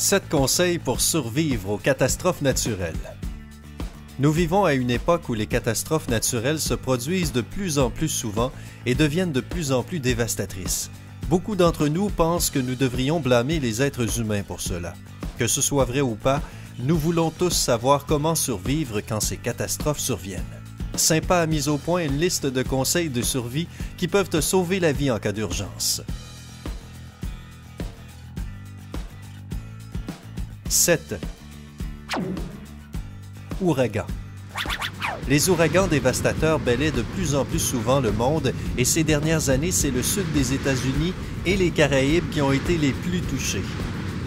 7 conseils pour survivre aux catastrophes naturelles. Nous vivons à une époque où les catastrophes naturelles se produisent de plus en plus souvent et deviennent de plus en plus dévastatrices. Beaucoup d'entre nous pensent que nous devrions blâmer les êtres humains pour cela. Que ce soit vrai ou pas, nous voulons tous savoir comment survivre quand ces catastrophes surviennent. Sympa a mis au point une liste de conseils de survie qui peuvent te sauver la vie en cas d'urgence. 7. Ouragans. Les ouragans dévastateurs balaient de plus en plus souvent le monde et ces dernières années, c'est le sud des États-Unis et les Caraïbes qui ont été les plus touchés.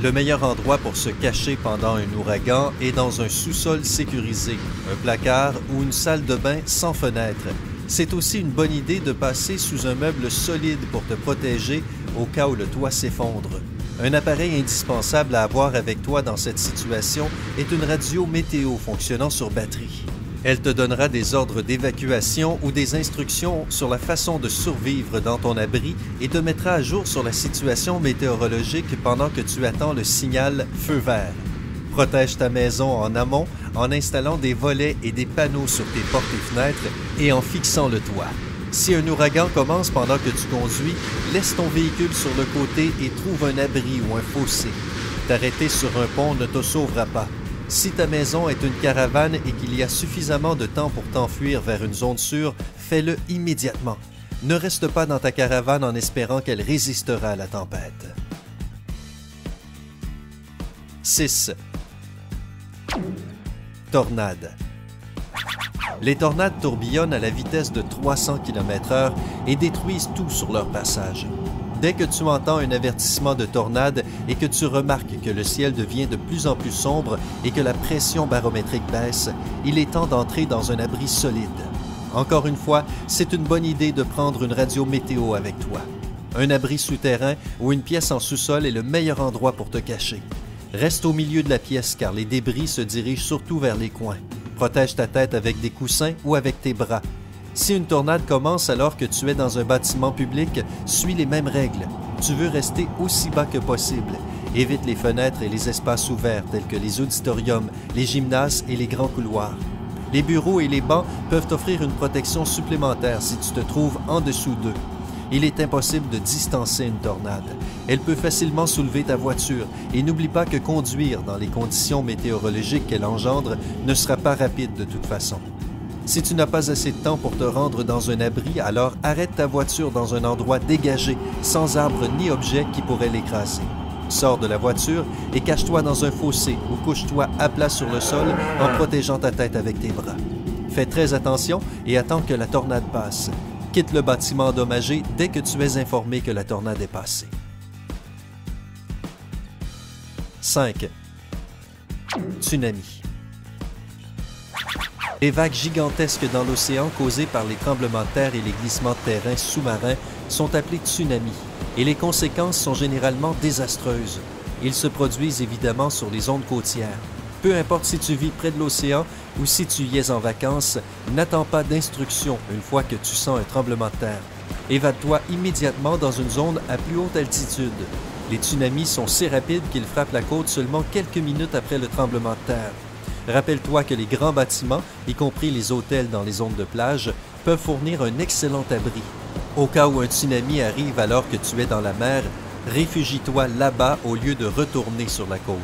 Le meilleur endroit pour se cacher pendant un ouragan est dans un sous-sol sécurisé, un placard ou une salle de bain sans fenêtre. C'est aussi une bonne idée de passer sous un meuble solide pour te protéger au cas où le toit s'effondre. Un appareil indispensable à avoir avec toi dans cette situation est une radio météo fonctionnant sur batterie. Elle te donnera des ordres d'évacuation ou des instructions sur la façon de survivre dans ton abri et te mettra à jour sur la situation météorologique pendant que tu attends le signal feu vert. Protège ta maison en amont en installant des volets et des panneaux sur tes portes et fenêtres et en fixant le toit. Si un ouragan commence pendant que tu conduis, laisse ton véhicule sur le côté et trouve un abri ou un fossé. T'arrêter sur un pont ne te sauvera pas. Si ta maison est une caravane et qu'il y a suffisamment de temps pour t'enfuir vers une zone sûre, fais-le immédiatement. Ne reste pas dans ta caravane en espérant qu'elle résistera à la tempête. 6. Tornades. Les tornades tourbillonnent à la vitesse de 300 km/h et détruisent tout sur leur passage. Dès que tu entends un avertissement de tornade et que tu remarques que le ciel devient de plus en plus sombre et que la pression barométrique baisse, il est temps d'entrer dans un abri solide. Encore une fois, c'est une bonne idée de prendre une radio météo avec toi. Un abri souterrain ou une pièce en sous-sol est le meilleur endroit pour te cacher. Reste au milieu de la pièce car les débris se dirigent surtout vers les coins. Protège ta tête avec des coussins ou avec tes bras. Si une tornade commence alors que tu es dans un bâtiment public, suis les mêmes règles. Tu veux rester aussi bas que possible. Évite les fenêtres et les espaces ouverts tels que les auditoriums, les gymnases et les grands couloirs. Les bureaux et les bancs peuvent t'offrir une protection supplémentaire si tu te trouves en dessous d'eux. Il est impossible de distancer une tornade. Elle peut facilement soulever ta voiture et n'oublie pas que conduire dans les conditions météorologiques qu'elle engendre ne sera pas rapide de toute façon. Si tu n'as pas assez de temps pour te rendre dans un abri, alors arrête ta voiture dans un endroit dégagé, sans arbre ni objet qui pourrait l'écraser. Sors de la voiture et cache-toi dans un fossé ou couche-toi à plat sur le sol en protégeant ta tête avec tes bras. Fais très attention et attends que la tornade passe. Quitte le bâtiment endommagé dès que tu es informé que la tornade est passée. 5. Tsunami. Les vagues gigantesques dans l'océan causées par les tremblements de terre et les glissements de terrain sous-marins sont appelés tsunamis et les conséquences sont généralement désastreuses. Ils se produisent évidemment sur les zones côtières. Peu importe si tu vis près de l'océan ou si tu y es en vacances, n'attends pas d'instructions une fois que tu sens un tremblement de terre. Évade-toi immédiatement dans une zone à plus haute altitude. Les tsunamis sont si rapides qu'ils frappent la côte seulement quelques minutes après le tremblement de terre. Rappelle-toi que les grands bâtiments, y compris les hôtels dans les zones de plage, peuvent fournir un excellent abri. Au cas où un tsunami arrive alors que tu es dans la mer, réfugie-toi là-bas au lieu de retourner sur la côte.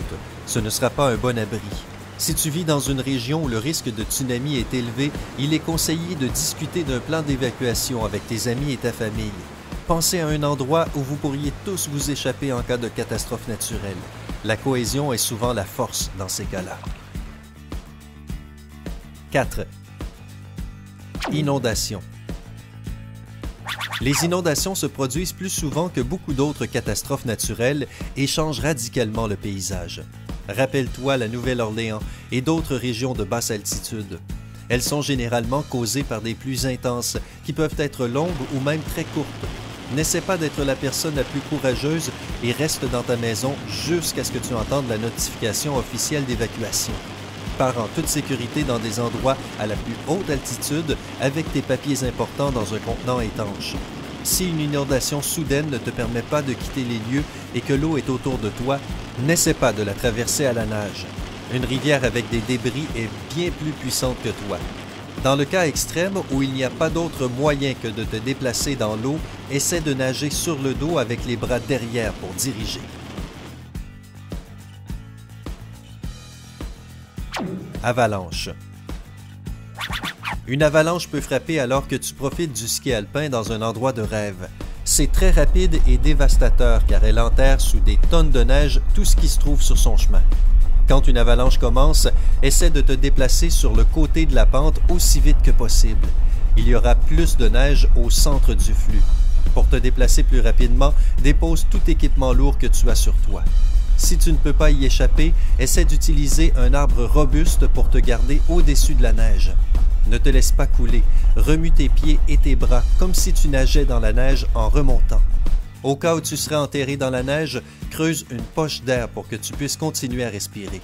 Ce ne sera pas un bon abri. Si tu vis dans une région où le risque de tsunami est élevé, il est conseillé de discuter d'un plan d'évacuation avec tes amis et ta famille. Pensez à un endroit où vous pourriez tous vous échapper en cas de catastrophe naturelle. La cohésion est souvent la force dans ces cas-là. 4. Inondations. Les inondations se produisent plus souvent que beaucoup d'autres catastrophes naturelles et changent radicalement le paysage. Rappelle-toi la Nouvelle-Orléans et d'autres régions de basse altitude. Elles sont généralement causées par des pluies intenses qui peuvent être longues ou même très courtes. N'essaie pas d'être la personne la plus courageuse et reste dans ta maison jusqu'à ce que tu entendes la notification officielle d'évacuation. Pars en toute sécurité dans des endroits à la plus haute altitude avec tes papiers importants dans un contenant étanche. Si une inondation soudaine ne te permet pas de quitter les lieux et que l'eau est autour de toi, N'essaie pas de la traverser à la nage. Une rivière avec des débris est bien plus puissante que toi. Dans le cas extrême où il n'y a pas d'autre moyen que de te déplacer dans l'eau, essaie de nager sur le dos avec les bras derrière pour diriger. Avalanche. Une avalanche peut frapper alors que tu profites du ski alpin dans un endroit de rêve. C'est très rapide et dévastateur car elle enterre sous des tonnes de neige tout ce qui se trouve sur son chemin. Quand une avalanche commence, essaie de te déplacer sur le côté de la pente aussi vite que possible. Il y aura plus de neige au centre du flux. Pour te déplacer plus rapidement, dépose tout équipement lourd que tu as sur toi. Si tu ne peux pas y échapper, essaie d'utiliser un arbre robuste pour te garder au-dessus de la neige. Ne te laisse pas couler, remue tes pieds et tes bras comme si tu nageais dans la neige en remontant. Au cas où tu serais enterré dans la neige, creuse une poche d'air pour que tu puisses continuer à respirer.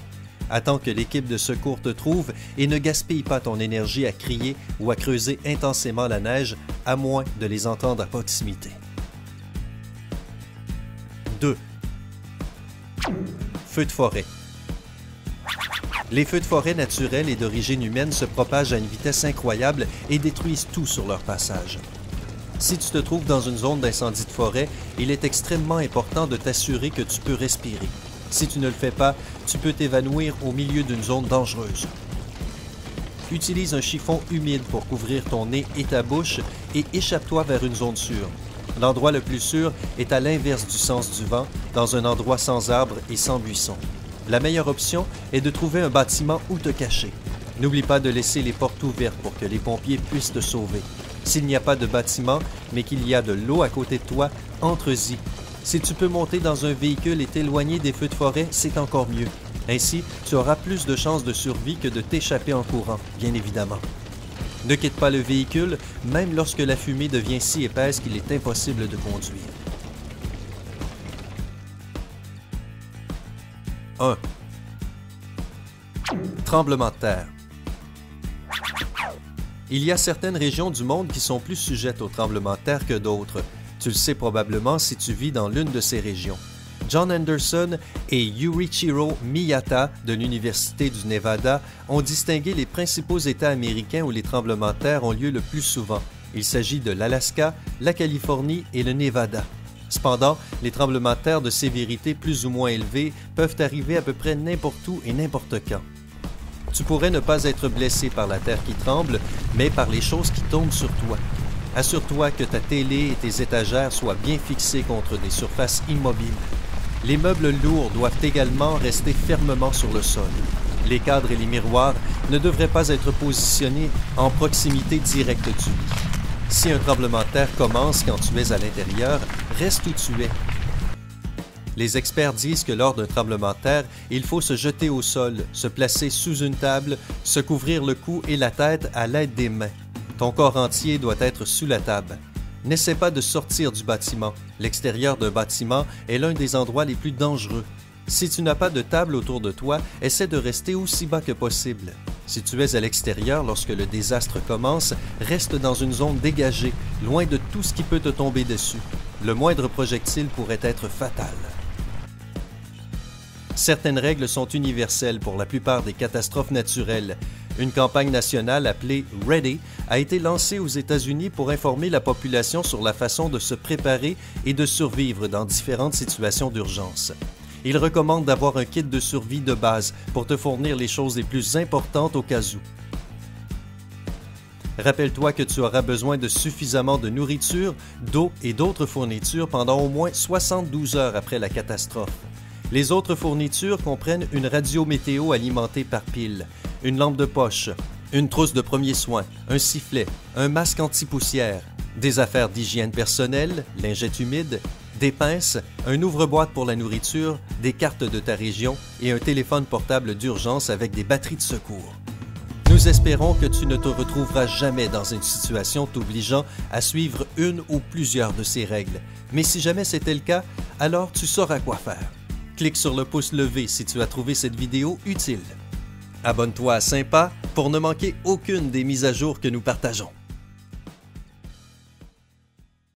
Attends que l'équipe de secours te trouve et ne gaspille pas ton énergie à crier ou à creuser intensément la neige, à moins de les entendre à proximité. 2. Feux de forêt. Les feux de forêt naturels et d'origine humaine se propagent à une vitesse incroyable et détruisent tout sur leur passage. Si tu te trouves dans une zone d'incendie de forêt, il est extrêmement important de t'assurer que tu peux respirer. Si tu ne le fais pas, tu peux t'évanouir au milieu d'une zone dangereuse. Utilise un chiffon humide pour couvrir ton nez et ta bouche et échappe-toi vers une zone sûre. L'endroit le plus sûr est à l'inverse du sens du vent, dans un endroit sans arbres et sans buissons. La meilleure option est de trouver un bâtiment où te cacher. N'oublie pas de laisser les portes ouvertes pour que les pompiers puissent te sauver. S'il n'y a pas de bâtiment, mais qu'il y a de l'eau à côté de toi, entre-y. Si tu peux monter dans un véhicule et t'éloigner des feux de forêt, c'est encore mieux. Ainsi, tu auras plus de chances de survie que de t'échapper en courant, bien évidemment. Ne quitte pas le véhicule, même lorsque la fumée devient si épaisse qu'il est impossible de conduire. 1. Tremblement de terre. Il y a certaines régions du monde qui sont plus sujettes aux tremblements de terre que d'autres. Tu le sais probablement si tu vis dans l'une de ces régions. John Anderson et Yurichiro Miyata de l'Université du Nevada ont distingué les principaux États américains où les tremblements de terre ont lieu le plus souvent. Il s'agit de l'Alaska, la Californie et le Nevada. Cependant, les tremblements de terre de sévérité plus ou moins élevée peuvent arriver à peu près n'importe où et n'importe quand. Tu pourrais ne pas être blessé par la terre qui tremble, mais par les choses qui tombent sur toi. Assure-toi que ta télé et tes étagères soient bien fixées contre des surfaces immobiles. Les meubles lourds doivent également rester fermement sur le sol. Les cadres et les miroirs ne devraient pas être positionnés en proximité directe du lit. Si un tremblement de terre commence quand tu es à l'intérieur, reste où tu es. Les experts disent que lors d'un tremblement de terre, il faut se jeter au sol, se placer sous une table, se couvrir le cou et la tête à l'aide des mains. Ton corps entier doit être sous la table. N'essaie pas de sortir du bâtiment. L'extérieur d'un bâtiment est l'un des endroits les plus dangereux. Si tu n'as pas de table autour de toi, essaie de rester aussi bas que possible. Si tu es à l'extérieur lorsque le désastre commence, reste dans une zone dégagée, loin de tout ce qui peut te tomber dessus. Le moindre projectile pourrait être fatal. Certaines règles sont universelles pour la plupart des catastrophes naturelles. Une campagne nationale appelée Ready a été lancée aux États-Unis pour informer la population sur la façon de se préparer et de survivre dans différentes situations d'urgence. Il recommande d'avoir un kit de survie de base pour te fournir les choses les plus importantes au cas où. Rappelle-toi que tu auras besoin de suffisamment de nourriture, d'eau et d'autres fournitures pendant au moins 72 heures après la catastrophe. Les autres fournitures comprennent une radio météo alimentée par pile, une lampe de poche, une trousse de premiers soins, un sifflet, un masque anti-poussière, des affaires d'hygiène personnelle, lingettes humides, des pinces, un ouvre-boîte pour la nourriture, des cartes de ta région et un téléphone portable d'urgence avec des batteries de secours. Nous espérons que tu ne te retrouveras jamais dans une situation t'obligeant à suivre une ou plusieurs de ces règles. Mais si jamais c'était le cas, alors tu sauras quoi faire. Clique sur le pouce levé si tu as trouvé cette vidéo utile. Abonne-toi à Sympa pour ne manquer aucune des mises à jour que nous partageons.